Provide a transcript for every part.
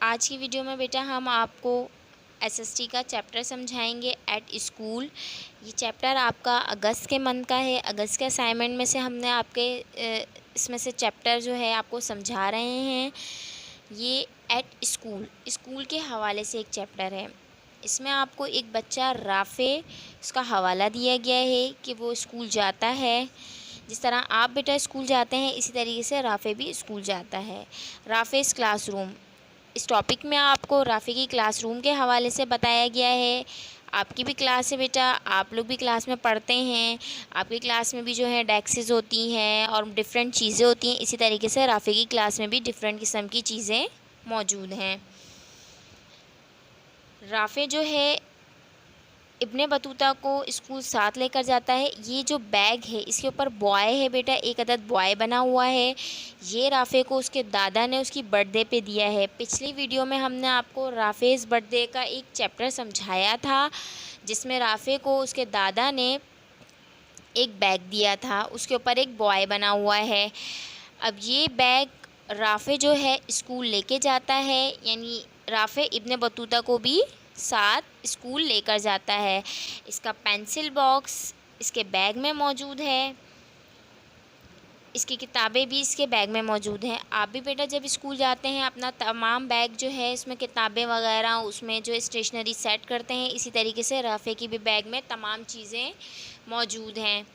आज की वीडियो में बेटा हम आपको एसएसटी का चैप्टर समझाएंगे एट स्कूल। ये चैप्टर आपका अगस्त के मंथ का है। अगस्त के असाइनमेंट में से हमने आपके इसमें से चैप्टर जो है आपको समझा रहे हैं। ये एट स्कूल स्कूल के हवाले से एक चैप्टर है। इसमें आपको एक बच्चा राफ़े उसका हवाला दिया गया है कि वो स्कूल जाता है। जिस तरह आप बेटा स्कूल जाते हैं इसी तरीके से राफ़े भी स्कूल जाता है। राफ़ेस क्लासरूम, इस टॉपिक में आपको राफ़ी की क्लासरूम के हवाले से बताया गया है। आपकी भी क्लास है बेटा, आप लोग भी क्लास में पढ़ते हैं। आपकी क्लास में भी जो है डेस्क्स होती हैं और डिफरेंट चीज़ें होती हैं। इसी तरीके से राफ़ी की क्लास में भी डिफरेंट किस्म की चीज़ें मौजूद हैं। राफ़े जो है इब्ने बतूता को स्कूल साथ लेकर जाता है। ये जो बैग है इसके ऊपर बॉय है बेटा, एक अदद बॉय बना हुआ है। ये राफ़े को उसके दादा ने उसकी बर्थडे पे दिया है। पिछली वीडियो में हमने आपको राफ़ेज़ बर्थडे का एक चैप्टर समझाया था जिसमें राफ़े को उसके दादा ने एक बैग दिया था, उसके ऊपर एक बॉय बना हुआ है। अब ये बैग राफ़े जो है स्कूल लेके जाता है, यानी राफ़े इब्ने बतूता को भी साथ स्कूल लेकर जाता है। इसका पेंसिल बॉक्स इसके बैग में मौजूद है। इसकी किताबें भी इसके बैग में मौजूद हैं। आप भी बेटा जब स्कूल जाते हैं अपना तमाम बैग जो है इसमें किताबें वगैरह उसमें जो स्टेशनरी सेट करते हैं, इसी तरीके से राफ़े की भी बैग में तमाम चीज़ें मौजूद हैं।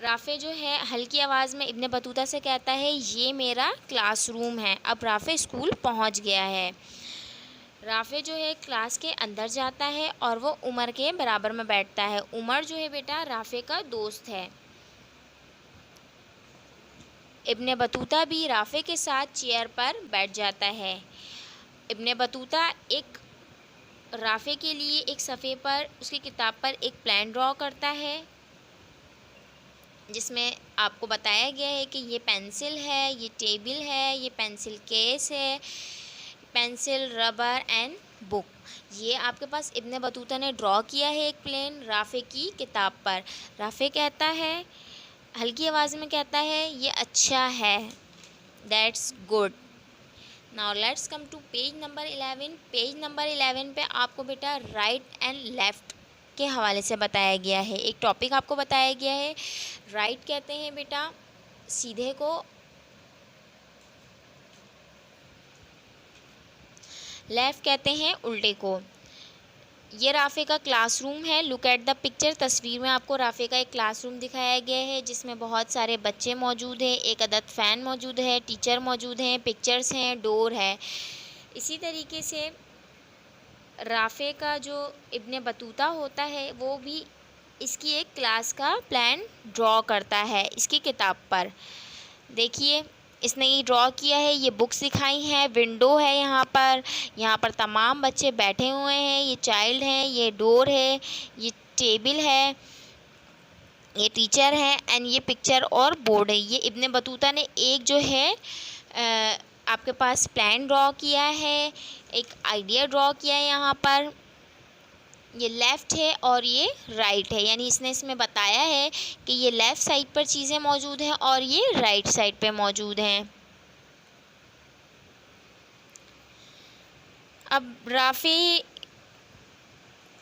राफ़े जो है हल्की आवाज़ में इब्ने बतूता से कहता है ये मेरा क्लासरूम है। अब राफ़े स्कूल पहुंच गया है। राफ़े जो है क्लास के अंदर जाता है और वो उमर के बराबर में बैठता है। उमर जो है बेटा राफ़े का दोस्त है। इब्ने बतूता भी राफ़े के साथ चेयर पर बैठ जाता है। इब्ने बतूता एक राफ़े के लिए एक सफ़े पर उसकी किताब पर एक प्लान ड्रॉ करता है जिसमें आपको बताया गया है कि ये पेंसिल है, ये टेबल है, ये पेंसिल केस है, पेंसिल, रबर एंड बुक। ये आपके पास इब्ने बतूता ने ड्रॉ किया है एक प्लेन राफ़े की किताब पर। राफ़े कहता है, हल्की आवाज़ में कहता है ये अच्छा है, that's good. Now let's come to page number 11। Page number 11 पे आपको बेटा राइट एंड लेफ़्ट के हवाले से बताया गया है। एक टॉपिक आपको बताया गया है। राइट कहते हैं बेटा सीधे को, लेफ़्ट कहते हैं उल्टे को। ये राफ़े का क्लासरूम है। लुक एट द पिक्चर, तस्वीर में आपको राफ़े का एक क्लासरूम दिखाया गया है जिसमें बहुत सारे बच्चे मौजूद हैं, एक अदद फ़ैन मौजूद है, टीचर मौजूद हैं, पिक्चर्स हैं, डोर है। इसी तरीके से राफ़े का जो इब्ने बतूता होता है वो भी इसकी एक क्लास का प्लान ड्रॉ करता है इसकी किताब पर। देखिए इसने ये ड्रॉ किया है, ये बुक्स दिखाई हैं, विंडो है यहाँ पर तमाम बच्चे बैठे हुए हैं, ये चाइल्ड हैं, ये डोर है, ये टेबल है, ये टीचर है एंड ये पिक्चर और बोर्ड है। ये इब्ने बतूता ने एक जो है आपके पास प्लान ड्रॉ किया है, एक आइडिया ड्रॉ किया है। यहाँ पर ये लेफ़्ट है और ये राइट है, यानी इसने इसमें बताया है कि ये लेफ़्ट साइड पर चीज़ें मौजूद हैं और ये राइट साइड पे मौजूद हैं। अब राफ़ी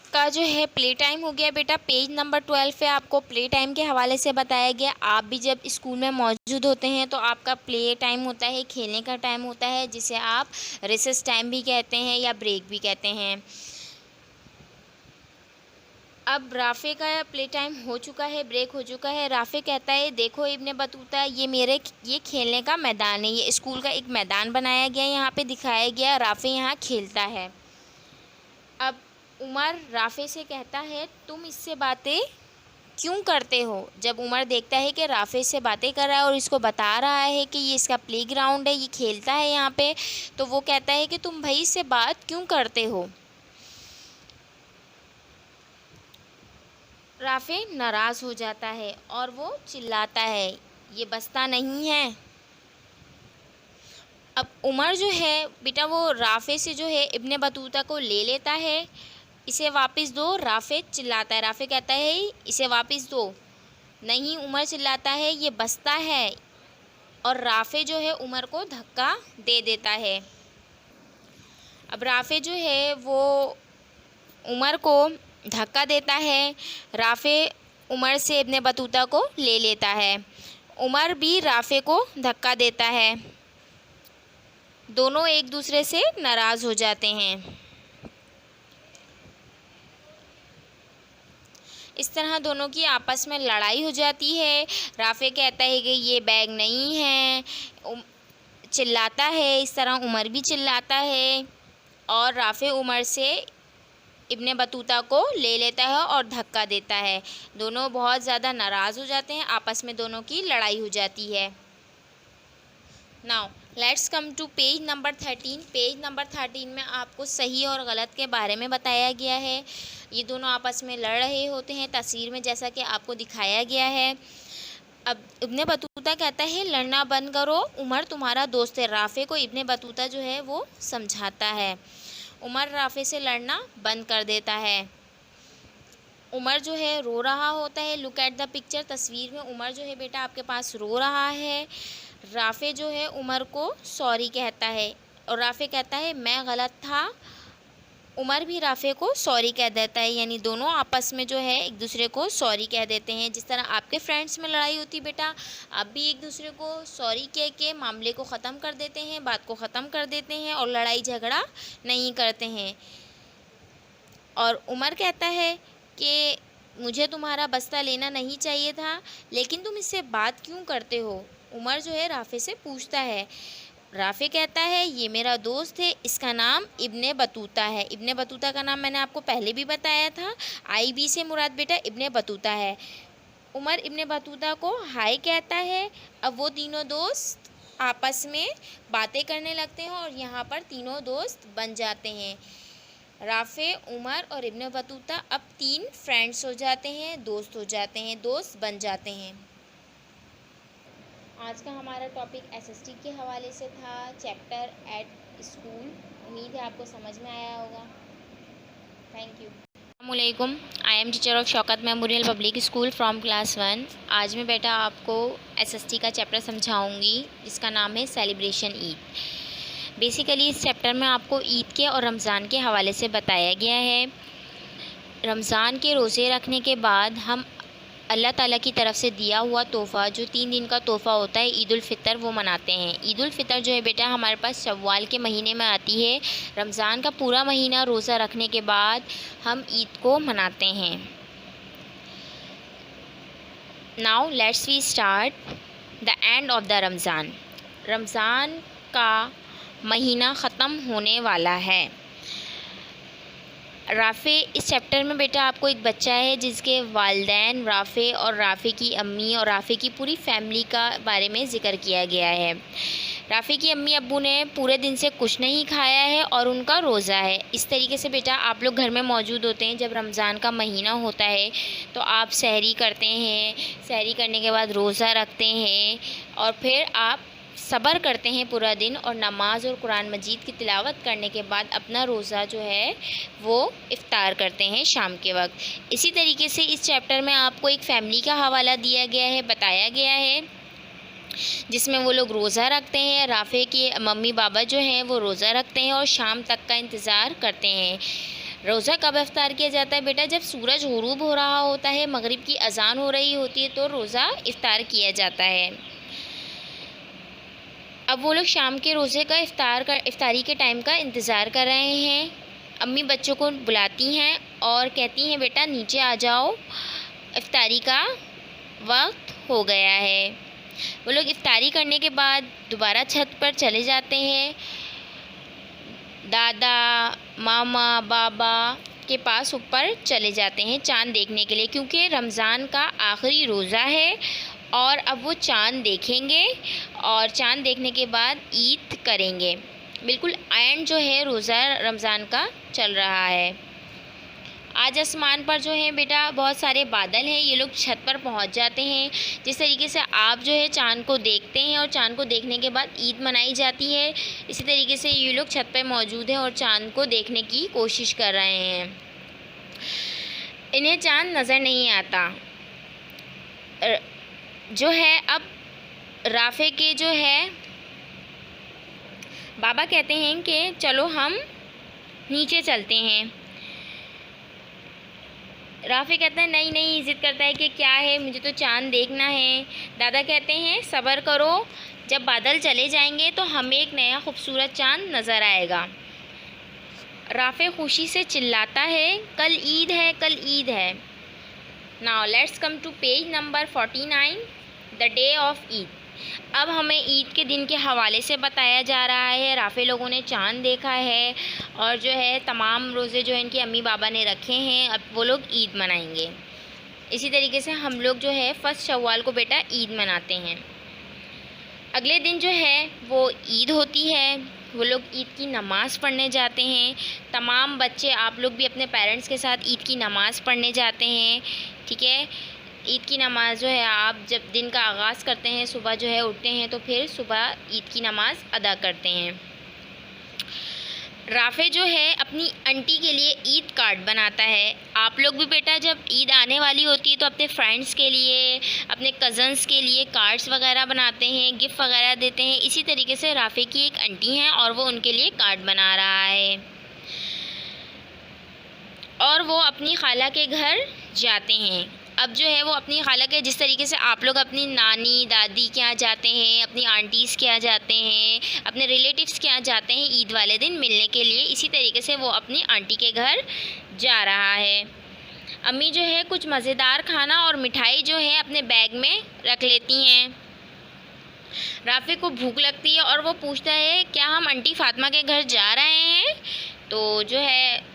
का जो है प्ले टाइम हो गया बेटा। पेज नंबर 12 पे आपको प्ले टाइम के हवाले से बताया गया। आप भी जब स्कूल में मौजूद होते हैं तो आपका प्ले टाइम होता है, खेलने का टाइम होता है, जिसे आप रिसेस टाइम भी कहते हैं या ब्रेक भी कहते हैं। अब राफ़े का प्ले टाइम हो चुका है, ब्रेक हो चुका है। राफ़े कहता है देखो इब्ने बतूता, ये खेलने का मैदान है, ये स्कूल का एक मैदान बनाया गया है, यहाँ पे दिखाया गया, राफ़े यहाँ खेलता है। अब उमर राफ़े से कहता है तुम इससे बातें क्यों करते हो। जब उमर देखता है कि राफ़े से बातें कर रहा है और इसको बता रहा है कि ये इसका प्लेग्राउंड है, ये खेलता है यहाँ पे, तो वो कहता है कि तुम भाई इससे बात क्यों करते हो। राफ़े नाराज़ हो जाता है और वो चिल्लाता है ये बस्ता नहीं है। अब उमर जो है बेटा वो राफ़े से जो है इब्ने बतूता को ले लेता है, इसे वापस दो। राफ़े चिल्लाता है, राफ़े कहता है इसे वापस दो। नहीं, उमर चिल्लाता है ये बस्ता है, और राफ़े जो है उमर को धक्का दे देता है। अब राफ़े जो है वो उमर को धक्का देता है। राफ़े उमर से इब्ने बतूता को ले लेता है। उमर भी राफ़े को धक्का देता है। दोनों एक दूसरे से नाराज़ हो जाते हैं। इस तरह दोनों की आपस में लड़ाई हो जाती है। राफ़े कहता है कि ये बैग नहीं है, चिल्लाता है। इस तरह उमर भी चिल्लाता है और राफ़े उमर से इब्ने बतूता को ले लेता है और धक्का देता है। दोनों बहुत ज़्यादा नाराज़ हो जाते हैं, आपस में दोनों की लड़ाई हो जाती है। Now let's come to page number 13। Page number 13 में आपको सही और गलत के बारे में बताया गया है। ये दोनों आपस में लड़ रहे होते हैं तस्वीर में, जैसा कि आपको दिखाया गया है। अब इब्ने बतूता कहता है लड़ना बंद करो, उमर तुम्हारा दोस्त है। राफ़े को इब्ने बतूता जो है वो समझाता है। उमर राफ़े से लड़ना बंद कर देता है। उमर जो है रो रहा होता है। लुक एट द पिक्चर, तस्वीर में उमर जो है बेटा आपके पास रो रहा है। राफ़े जो है उमर को सॉरी कहता है और राफ़े कहता है मैं गलत था। उमर भी राफ़े को सॉरी कह देता है, यानी दोनों आपस में जो है एक दूसरे को सॉरी कह देते हैं। जिस तरह आपके फ्रेंड्स में लड़ाई होती बेटा, आप भी एक दूसरे को सॉरी कह के मामले को ख़त्म कर देते हैं, बात को ख़त्म कर देते हैं और लड़ाई झगड़ा नहीं करते हैं। और उमर कहता है कि मुझे तुम्हारा बस्ता लेना नहीं चाहिए था, लेकिन तुम इससे बात क्यों करते हो। उमर जो है राफ़े से पूछता है। राफ़े कहता है ये मेरा दोस्त है, इसका नाम इब्ने बतूता है। इब्ने बतूता का नाम मैंने आपको पहले भी बताया था। IB से मुराद बेटा इब्ने बतूता है। उमर इब्ने बतूता को हाय कहता है। अब वो तीनों दोस्त आपस में बातें करने लगते हैं और यहाँ पर तीनों दोस्त बन जाते हैं। राफ़े, उमर और इब्ने बतूता अब 3 फ्रेंड्स हो जाते हैं, दोस्त हो जाते हैं, दोस्त बन जाते हैं। आज का हमारा टॉपिक SST के हवाले से था, चैप्टर एट स्कूल। उम्मीद है आपको समझ में आया होगा। Thank you. अस्सलामुअलैकुम, I am teacher of Shaukat memorial public school from class 1। आज मैं बेटा आपको SST का चैप्टर समझाऊंगी जिसका नाम है सेलिब्रेशन ईद। बेसिकली इस चैप्टर में आपको ईद के और रमज़ान के हवाले से बताया गया है। रमज़ान के रोज़े रखने के बाद हम अल्लाह ताला की तरफ से दिया हुआ तोहफ़ा, जो 3 दिन का तोहफ़ा होता है, ईद उल फ़ितर, वो मनाते हैं। ईद उल फ़ितर जो है बेटा हमारे पास शव्वाल के महीने में आती है। रमज़ान का पूरा महीना रोज़ा रखने के बाद हम ईद को मनाते हैं। Now let's we start the end of the Ramzan. Ramzan का महीना ख़त्म होने वाला है। राफ़े, इस चैप्टर में बेटा आपको एक बच्चा है जिसके वालिदैन, राफ़े और राफ़े की अम्मी और राफ़े की पूरी फैमिली का बारे में ज़िक्र किया गया है। राफ़े की अम्मी अब्बू ने पूरे दिन से कुछ नहीं खाया है और उनका रोज़ा है। इस तरीके से बेटा आप लोग घर में मौजूद होते हैं। जब रमज़ान का महीना होता है तो आप सहरी करते हैं, सहरी करने के बाद रोज़ा रखते हैं और फिर आप सब्र करते हैं पूरा दिन और नमाज और कुरान मजीद की तिलावत करने के बाद अपना रोज़ा जो है वो इफ़्तार करते हैं शाम के वक्त। इसी तरीके से इस चैप्टर में आपको एक फ़ैमिली का हवाला दिया गया है, बताया गया है, जिसमें वो लोग रोज़ा रखते हैं। राफ़े के मम्मी पापा जो हैं वो रोज़ा रखते हैं और शाम तक का इंतज़ार करते हैं। रोज़ा कब इफ़्तार किया जाता है बेटा? जब सूरज गुरूब हो रहा होता है, मगरिब की अज़ान हो रही होती है, तो रोज़ा इफ़्तार किया जाता है। अब वो लोग शाम के रोज़े का इफ़्तारी के टाइम का इंतज़ार कर रहे हैं। अम्मी बच्चों को बुलाती हैं और कहती हैं बेटा नीचे आ जाओ, इफ्तारी का वक्त हो गया है। वो लोग इफ्तारी करने के बाद दोबारा छत पर चले जाते हैं, दादा मामा बाबा के पास ऊपर चले जाते हैं चाँद देखने के लिए, क्योंकि रमज़ान का आखिरी रोज़ा है और अब वो चाँद देखेंगे और चाँद देखने के बाद ईद करेंगे। बिल्कुल एंड जो है रोज़ा रमज़ान का चल रहा है। आज आसमान पर जो है बेटा बहुत सारे बादल हैं। ये लोग छत पर पहुंच जाते हैं। जिस तरीके से आप जो है चाँद को देखते हैं और चाँद को देखने के बाद ईद मनाई जाती है, इसी तरीके से ये लोग छत पर मौजूद हैं और चाँद को देखने की कोशिश कर रहे हैं। इन्हें चाँद नज़र नहीं आता जो है। अब राफ़े के जो है बाबा कहते हैं कि चलो हम नीचे चलते हैं। राफ़े कहता है नहीं नहीं, ज़िद करता है कि क्या है, मुझे तो चाँद देखना है। दादा कहते हैं सब्र करो, जब बादल चले जाएंगे तो हमें एक नया खूबसूरत चाँद नज़र आएगा। राफ़े खुशी से चिल्लाता है कल ईद है, कल ईद है। Now let's come to page number 49, the day of Eid. अब हमें ईद के दिन के हवाले से बताया जा रहा है। राफ़े लोगों ने चाँद देखा है और जो है तमाम रोज़े जो है इनके अम्मी बाबा ने रखे हैं। अब वो लोग ईद मनाएंगे। इसी तरीके से हम लोग जो है 1 शव्वाल को बेटा ईद मनाते हैं। अगले दिन जो है वो ईद होती है। वो लोग ईद की नमाज़ पढ़ने जाते हैं। तमाम बच्चे, आप लोग भी अपने पेरेंट्स के साथ ईद की नमाज़ पढ़ने जाते हैं। ठीक है, ईद की नमाज़ जो है आप जब दिन का आगाज़ करते हैं, सुबह जो है उठते हैं तो फिर सुबह ईद की नमाज़ अदा करते हैं। राफ़े जो है अपनी आंटी के लिए ईद कार्ड बनाता है। आप लोग भी बेटा जब ईद आने वाली होती है तो अपने फ्रेंड्स के लिए, अपने कज़न्स के लिए कार्ड्स वगैरह बनाते हैं, गिफ्ट वगैरह देते हैं। इसी तरीके से राफ़े की एक आंटी हैं और वो उनके लिए कार्ड बना रहा है और वो अपनी खाला के घर जाते हैं। अब जो है वो अपनी खाला के, जिस तरीके से आप लोग अपनी नानी दादी के यहाँ जाते हैं, अपनी आंटीज़ के यहाँ जाते हैं, अपने रिलेटिव्स के यहाँ जाते हैं ईद वाले दिन मिलने के लिए, इसी तरीके से वो अपनी आंटी के घर जा रहा है। अम्मी जो है कुछ मज़ेदार खाना और मिठाई जो है अपने बैग में रख लेती हैं। राफ़े को भूख लगती है और वो पूछता है क्या हम आंटी फ़ातिमा के घर जा रहे हैं? तो जो है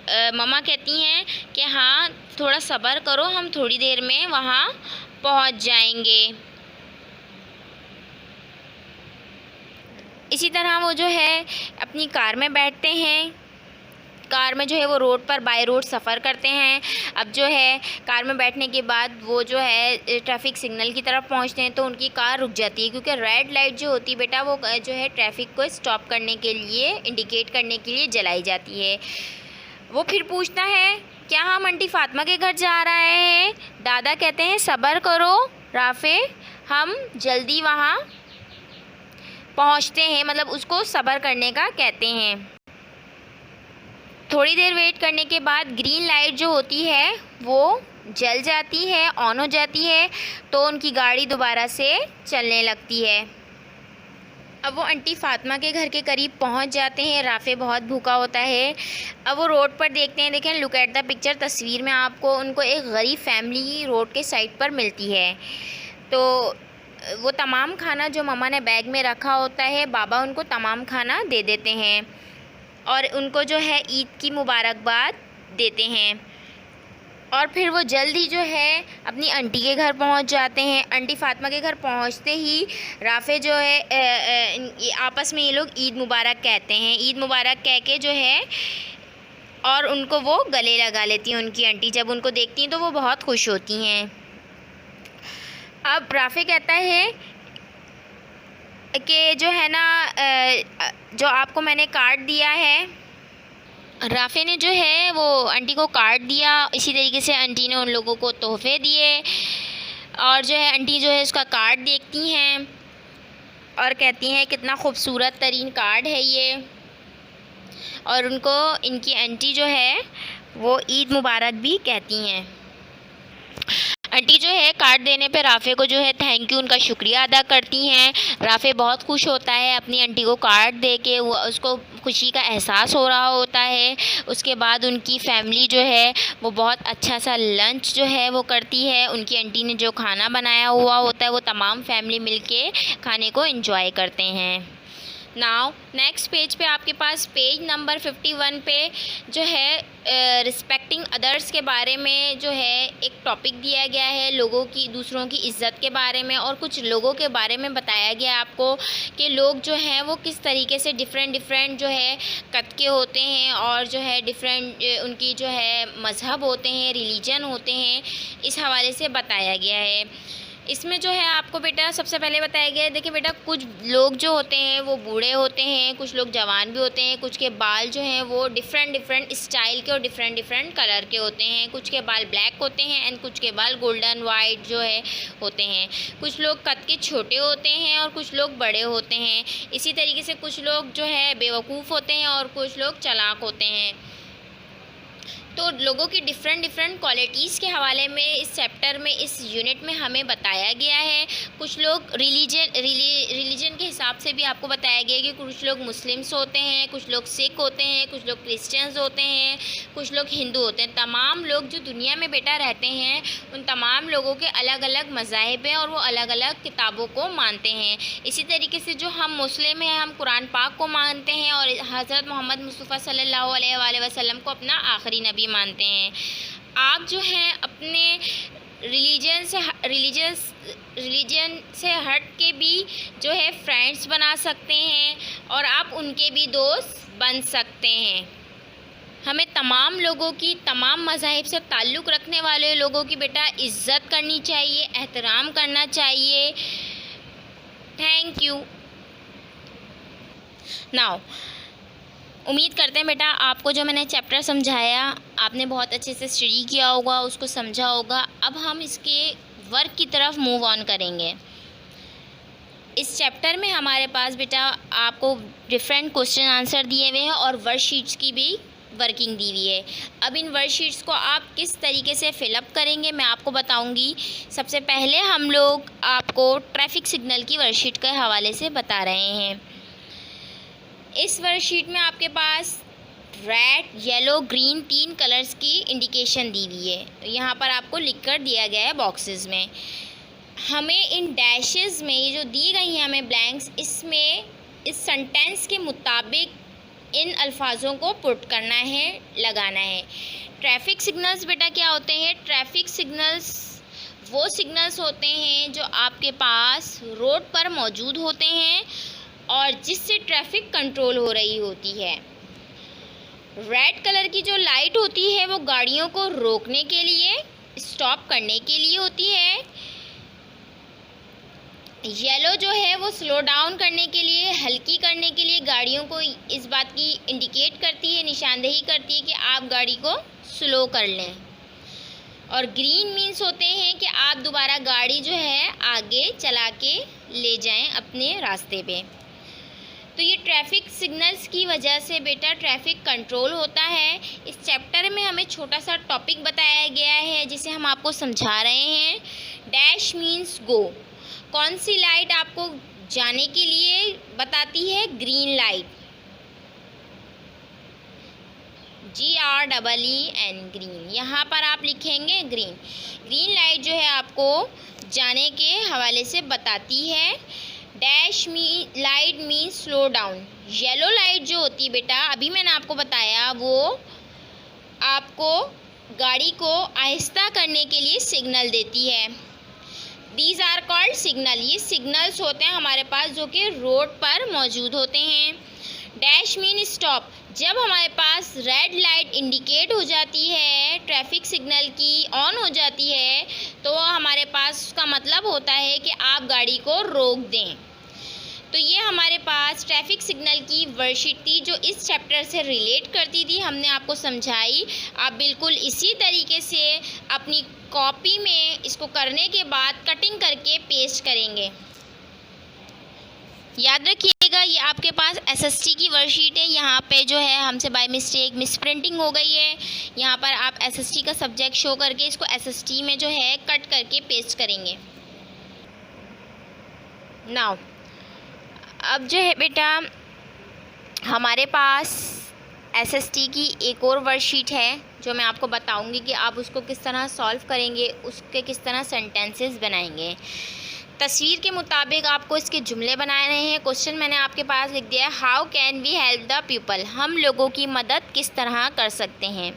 मम्मा कहती हैं कि हाँ थोड़ा सब्र करो, हम थोड़ी देर में वहाँ पहुँच जाएंगे। इसी तरह वो जो है अपनी कार में बैठते हैं। कार में जो है वो रोड पर बाय रोड सफ़र करते हैं। अब जो है कार में बैठने के बाद वो जो है ट्रैफिक सिग्नल की तरफ पहुंचते हैं तो उनकी कार रुक जाती है, क्योंकि रेड लाइट जो होती है बेटा वो जो है ट्रैफिक को स्टॉप करने के लिए, इंडिकेट करने के लिए जलाई जाती है। वो फिर पूछता है क्या हम आंटी फ़ातिमा के घर जा रहे हैं? दादा कहते हैं सब्र करो राफ़े, हम जल्दी वहाँ पहुँचते हैं, मतलब उसको सब्र करने का कहते हैं। थोड़ी देर वेट करने के बाद ग्रीन लाइट जो होती है वो जल जाती है, ऑन हो जाती है, तो उनकी गाड़ी दोबारा से चलने लगती है। अब वो आंटी फ़ातिमा के घर के करीब पहुंच जाते हैं। राफ़े बहुत भूखा होता है। अब वो रोड पर देखते हैं, देखें लुक एट द पिक्चर, तस्वीर में आपको उनको एक गरीब फैमिली रोड के साइड पर मिलती है। तो वो तमाम खाना जो मम्मा ने बैग में रखा होता है, बाबा उनको तमाम खाना दे देते हैं और उनको जो है ईद की मुबारकबाद देते हैं। और फिर वो जल्द ही जो है अपनी आंटी के घर पहुंच जाते हैं। आंटी फ़ातिमा के घर पहुंचते ही राफ़े जो है आपस में ये लोग ईद मुबारक कहते हैं। ईद मुबारक कह के जो है और उनको वो गले लगा लेती हैं उनकी आंटी। जब उनको देखती हैं तो वो बहुत खुश होती हैं। अब राफ़े कहता है कि जो है ना जो आपको मैंने कार्ड दिया है, राफ़े ने जो है वो आंटी को कार्ड दिया। इसी तरीके से आंटी ने उन लोगों को तोहफ़े दिए और जो है आंटी जो है उसका कार्ड देखती हैं और कहती हैं कितना खूबसूरत तरीन कार्ड है ये, और उनको इनकी आंटी जो है वो ईद मुबारक भी कहती हैं। आंटी जो है कार्ड देने पे राफ़े को जो है थैंक यू उनका शुक्रिया अदा करती हैं। राफ़े बहुत खुश होता है अपनी आंटी को कार्ड दे के, वो उसको खुशी का एहसास हो रहा होता है। उसके बाद उनकी फैमिली जो है वो बहुत अच्छा सा लंच जो है वो करती है। उनकी आंटी ने जो खाना बनाया हुआ होता है वो तमाम फैमिली मिलके खाने को एंजॉय करते हैं। नाउ नेक्स्ट पेज पे आपके पास पेज नंबर 51 पे जो है रिस्पेक्टिंग अदर्स के बारे में जो है एक टॉपिक दिया गया है, लोगों की दूसरों की इज़्ज़त के बारे में, और कुछ लोगों के बारे में बताया गया है आपको कि लोग जो हैं वो किस तरीके से डिफरेंट जो है कद के होते हैं, और जो है डिफरेंट उनकी जो है मज़हब होते हैं, रिलीजन होते हैं, इस हवाले से बताया गया है। इसमें जो है आपको बेटा सबसे पहले बताया गया है, देखिए बेटा कुछ लोग जो होते हैं वो बूढ़े होते हैं, कुछ लोग जवान भी होते हैं, कुछ के बाल जो हैं वो डिफरेंट स्टाइल के और डिफरेंट कलर के होते हैं, कुछ के बाल ब्लैक होते हैं एंड कुछ के बाल गोल्डन वाइट जो है होते हैं। कुछ लोग कद के छोटे होते हैं और कुछ लोग बड़े होते हैं। इसी तरीके से कुछ लोग जो है बेवकूफ़ होते हैं और कुछ लोग चालाक होते हैं। तो लोगों की डिफरेंट क्वालिटीज़ के हवाले में इस चैप्टर में, इस यूनिट में हमें बताया गया है। कुछ लोग रिलीजन के हिसाब से भी आपको बताया गया है कि कुछ लोग मुस्लिम्स होते हैं, कुछ लोग सिख होते हैं, कुछ लोग क्रिश्चियंस होते हैं, कुछ लोग हिंदू होते हैं। तमाम लोग जो दुनिया में बेटा रहते हैं उन तमाम लोगों के अलग अलग मज़ाहिब हैं और वो अलग अलग किताबों को मानते हैं। इसी तरीके से जो हम मुस्लिम हैं, हम कुरान पाक को मानते हैं और हज़रत मोहम्मद मुस्तफ़ा सल्लल्लाहु अलैहि वसल्लम को अपना आखिरी नबी मानते हैं। आप जो हैं अपने रिलीजन से हट के भी जो है फ्रेंड्स बना सकते हैं और आप उनके भी दोस्त बन सकते हैं। हमें तमाम लोगों की, तमाम मज़ाहिब से ताल्लुक़ रखने वाले लोगों की बेटा इज़्ज़त करनी चाहिए, एहतराम करना चाहिए। Thank you. नाउ उम्मीद करते हैं बेटा आपको जो मैंने चैप्टर समझाया आपने बहुत अच्छे से स्टडी किया होगा, उसको समझा होगा। अब हम इसके वर्क की तरफ मूव ऑन करेंगे। इस चैप्टर में हमारे पास बेटा आपको डिफरेंट क्वेश्चन आंसर दिए हुए हैं और वर्कशीट्स की भी वर्किंग दी हुई है। अब इन वर्कशीट्स को आप किस तरीके से फिलअप करेंगे मैं आपको बताऊंगी। सबसे पहले हम लोग आपको ट्रैफिक सिग्नल की वर्कशीट के हवाले से बता रहे हैं। इस वर्कशीट में आपके पास रेड, येलो, ग्रीन 3 कलर्स की इंडिकेशन दी हुई है। यहाँ पर आपको लिखकर दिया गया है बॉक्सेस में। हमें इन डैशेस में, ये जो दी गई हैं हमें ब्लैंक्स, इसमें इस सेंटेंस के मुताबिक इन अल्फाजों को पुट करना है, लगाना है। ट्रैफिक सिग्नल्स बेटा क्या होते हैं? ट्रैफिक सिग्नल्स वो सिग्नल्स होते हैं जो आपके पास रोड पर मौजूद होते हैं और जिससे ट्रैफिक कंट्रोल हो रही होती है। रेड कलर की जो लाइट होती है वो गाड़ियों को रोकने के लिए, स्टॉप करने के लिए होती है। येलो जो है वो स्लो डाउन करने के लिए, हल्की करने के लिए गाड़ियों को इस बात की इंडिकेट करती है, निशानदेही करती है कि आप गाड़ी को स्लो कर लें। और ग्रीन मीन्स होते हैं कि आप दोबारा गाड़ी जो है आगे चला के ले जाएं अपने रास्ते पे। तो ये ट्रैफिक सिग्नल्स की वजह से बेटा ट्रैफिक कंट्रोल होता है। इस चैप्टर में हमें छोटा सा टॉपिक बताया गया है जिसे हम आपको समझा रहे हैं। Dash means go. कौन सी लाइट आपको जाने के लिए बताती है? Green light, GREEN, green. यहाँ पर आप लिखेंगे ग्रीन। ग्रीन लाइट जो है आपको जाने के हवाले से बताती है। Dash light means slow down. Yellow light जो होती है बेटा, अभी मैंने आपको बताया, वो आपको गाड़ी को आहिस्ता करने के लिए सिग्नल देती है। These are called signal. ये सिग्नल्स होते हैं हमारे पास जो कि रोड पर मौजूद होते हैं। Dash mean stop. जब हमारे पास रेड लाइट इंडिकेट हो जाती है, ट्रैफिक सिग्नल की ऑन हो जाती है, तो हमारे पास उसका मतलब होता है कि आप गाड़ी को रोक दें। तो ये हमारे पास ट्रैफिक सिग्नल की वर्कशीट थी जो इस चैप्टर से रिलेट करती थी, हमने आपको समझाई। आप बिल्कुल इसी तरीके से अपनी कॉपी में इसको करने के बाद कटिंग करके पेस्ट करेंगे। याद रखिएगा देखिएगा ये आपके पास एसएसटी की वर्कशीट है। यहाँ पे जो है हमसे बाय मिस्टेक मिस प्रिंटिंग हो गई है। यहाँ पर आप एसएसटी का सब्जेक्ट शो करके इसको एसएसटी में जो है कट करके पेस्ट करेंगे। नाउ अब जो है बेटा हमारे पास एसएसटी की एक और वर्कशीट है जो मैं आपको बताऊंगी कि आप उसको किस तरह सॉल्व करेंगे, उसके किस तरह सेंटेंसेस बनाएंगे। तस्वीर के मुताबिक आपको इसके जुमले बनाए रहे हैं। क्वेश्चन मैंने आपके पास लिख दिया है, how can we help the people, हम लोगों की मदद किस तरह कर सकते हैं।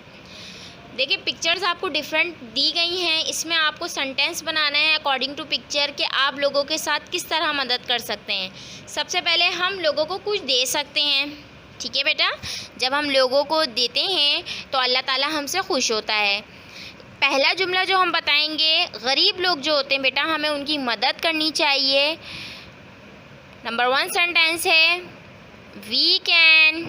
देखिए पिक्चर्स आपको डिफरेंट दी गई हैं, इसमें आपको सेंटेंस बनाना है अकॉर्डिंग टू पिक्चर कि आप लोगों के साथ किस तरह मदद कर सकते हैं। सबसे पहले हम लोगों को कुछ दे सकते हैं, ठीक है बेटा। जब हम लोगों को देते हैं तो अल्लाह ताला हमसे खुश होता है। पहला जुमला जो हम बताएंगे, गरीब लोग जो होते हैं बेटा हमें उनकी मदद करनी चाहिए। नंबर 1 सेंटेंस है, we can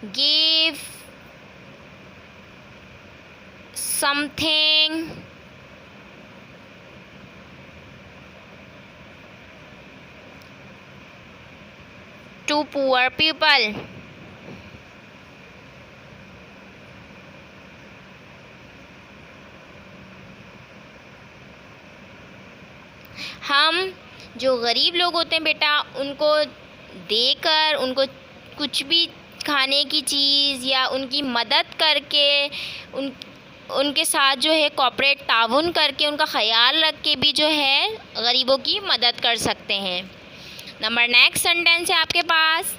give something to poor people. हम जो गरीब लोग होते हैं बेटा उनको देकर, उनको कुछ भी खाने की चीज़ या उनकी मदद करके, उनके साथ जो है कॉपरेट ताउन करके, उनका ख्याल रख के भी जो है गरीबों की मदद कर सकते हैं। नंबर नेक्स्ट सेंटेंस है आपके पास,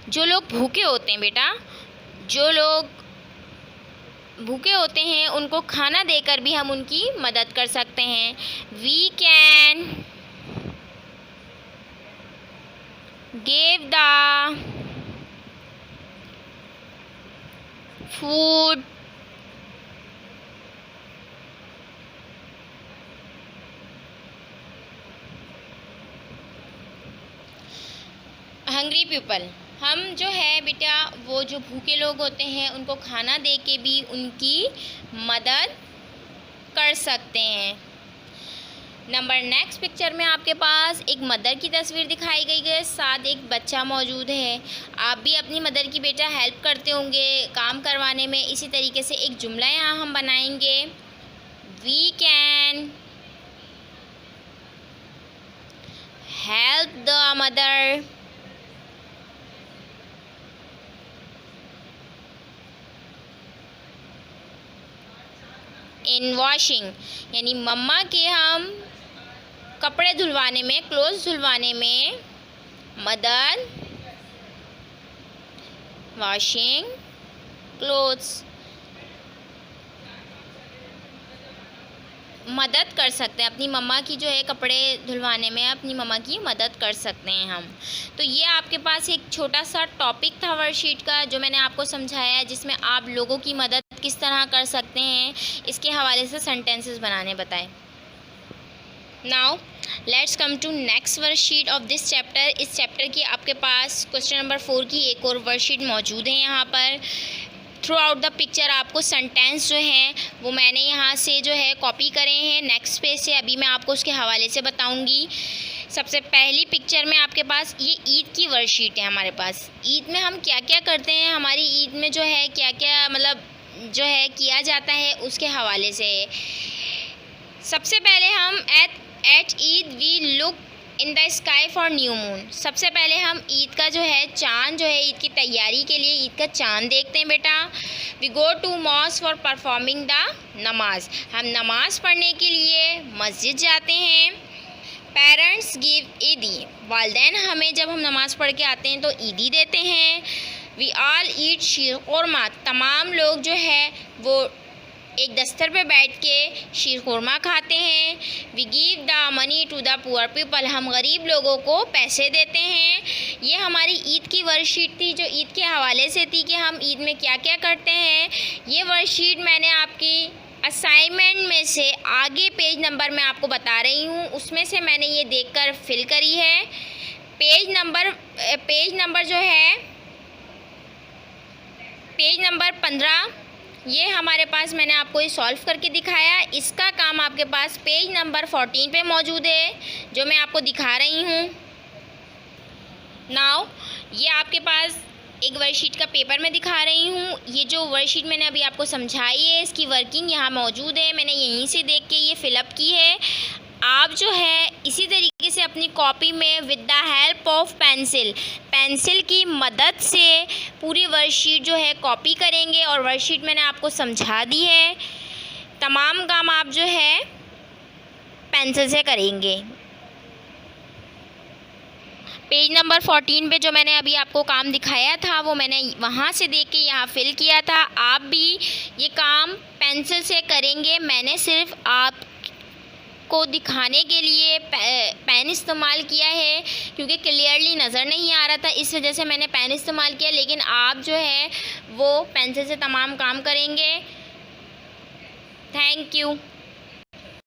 जो लोग भूखे होते हैं बेटा, जो लोग भूखे होते हैं उनको खाना देकर भी हम उनकी मदद कर सकते हैं। We can give the food hungry people, हम जो है बेटा वो जो भूखे लोग होते हैं उनको खाना दे के भी उनकी मदद कर सकते हैं। नंबर नेक्स्ट पिक्चर में आपके पास एक मदर की तस्वीर दिखाई गई है, साथ एक बच्चा मौजूद है। आप भी अपनी मदर की बेटा हेल्प करते होंगे काम करवाने में। इसी तरीके से एक जुमला यहाँ हम बनाएंगे, we can help the mother in washing, यानी मम्मा के हम कपड़े धुलवाने में, क्लोथ्स धुलवाने में मदद, वॉशिंग क्लोथ्स, मदद कर सकते हैं। अपनी मम्मा की जो है कपड़े धुलवाने में अपनी मम्मा की मदद कर सकते हैं हम। तो ये आपके पास एक छोटा सा टॉपिक था वर्कशीट का जो मैंने आपको समझाया है, जिसमें आप लोगों की मदद किस तरह कर सकते हैं इसके हवाले से सेंटेंसेस बनाने बताए। Now let's come to next worksheet of this chapter. इस चैप्टर की आपके पास क्वेश्चन नंबर 4 की एक और वर्कशीट मौजूद है। यहाँ पर थ्रू आउट द पिक्चर आपको सेंटेंस जो हैं वो मैंने यहाँ से जो है कॉपी करे हैं नेक्स्ट पेज से। अभी मैं आपको उसके हवाले से बताऊँगी। सबसे पहली पिक्चर में आपके पास ये ईद की वर्कशीट है। हमारे पास ईद में हम क्या क्या करते हैं, हमारी ईद में जो है क्या क्या मतलब जो है किया जाता है उसके हवाले से। सबसे पहले हम at Eid we look in the sky for new moon. सबसे पहले हम ईद का जो है चाँद जो है ईद की तैयारी के लिए ईद का चाँद देखते हैं बेटा। We go to mosque for performing the namaz, हम नमाज पढ़ने के लिए मस्जिद जाते हैं। पेरेंट्स गिव ईदी, वालिदैन हमें जब हम नमाज़ पढ़ के आते हैं तो ईदी देते हैं। वी ऑल ईट शीर खुरमा, तमाम लोग जो है वो एक दस्तर पे बैठ के शीर खुरमा खाते हैं। We give the money to the poor people, हम गरीब लोगों को पैसे देते हैं। ये हमारी ईद की वर्कशीट थी जो ईद के हवाले से थी कि हम ईद में क्या क्या करते हैं। ये वर्कशीट मैंने आपकी असाइनमेंट में से आगे पेज नंबर मैं आपको बता रही हूँ, उसमें से मैंने ये देखकर फिल करी है। पेज नंबर जो है पेज नंबर 15 ये हमारे पास मैंने आपको ये सॉल्व करके दिखाया। इसका काम आपके पास पेज नंबर 14 पे मौजूद है, जो मैं आपको दिखा रही हूँ। नाउ ये आपके पास एक वर्कशीट का पेपर मैं दिखा रही हूँ। ये जो वर्कशीट मैंने अभी आपको समझाई है, इसकी वर्किंग यहाँ मौजूद है। मैंने यहीं से देख के ये फिलअप की है। आप जो है इसी तरीके से अपनी कॉपी में with the help of pencil की मदद से पूरी वर्कशीट जो है कॉपी करेंगे। और वर्कशीट मैंने आपको समझा दी है। तमाम काम आप जो है पेंसिल से करेंगे। पेज नंबर 14 पे जो मैंने अभी आपको काम दिखाया था वो मैंने वहाँ से देख के यहाँ फिल किया था। आप भी ये काम पेंसिल से करेंगे। मैंने सिर्फ आपको दिखाने के लिए पेन इस्तेमाल किया है, क्योंकि क्लियरली नज़र नहीं आ रहा था, इस वजह से मैंने पेन इस्तेमाल किया। लेकिन आप जो है वो पेंसिल से तमाम काम करेंगे। Thank you.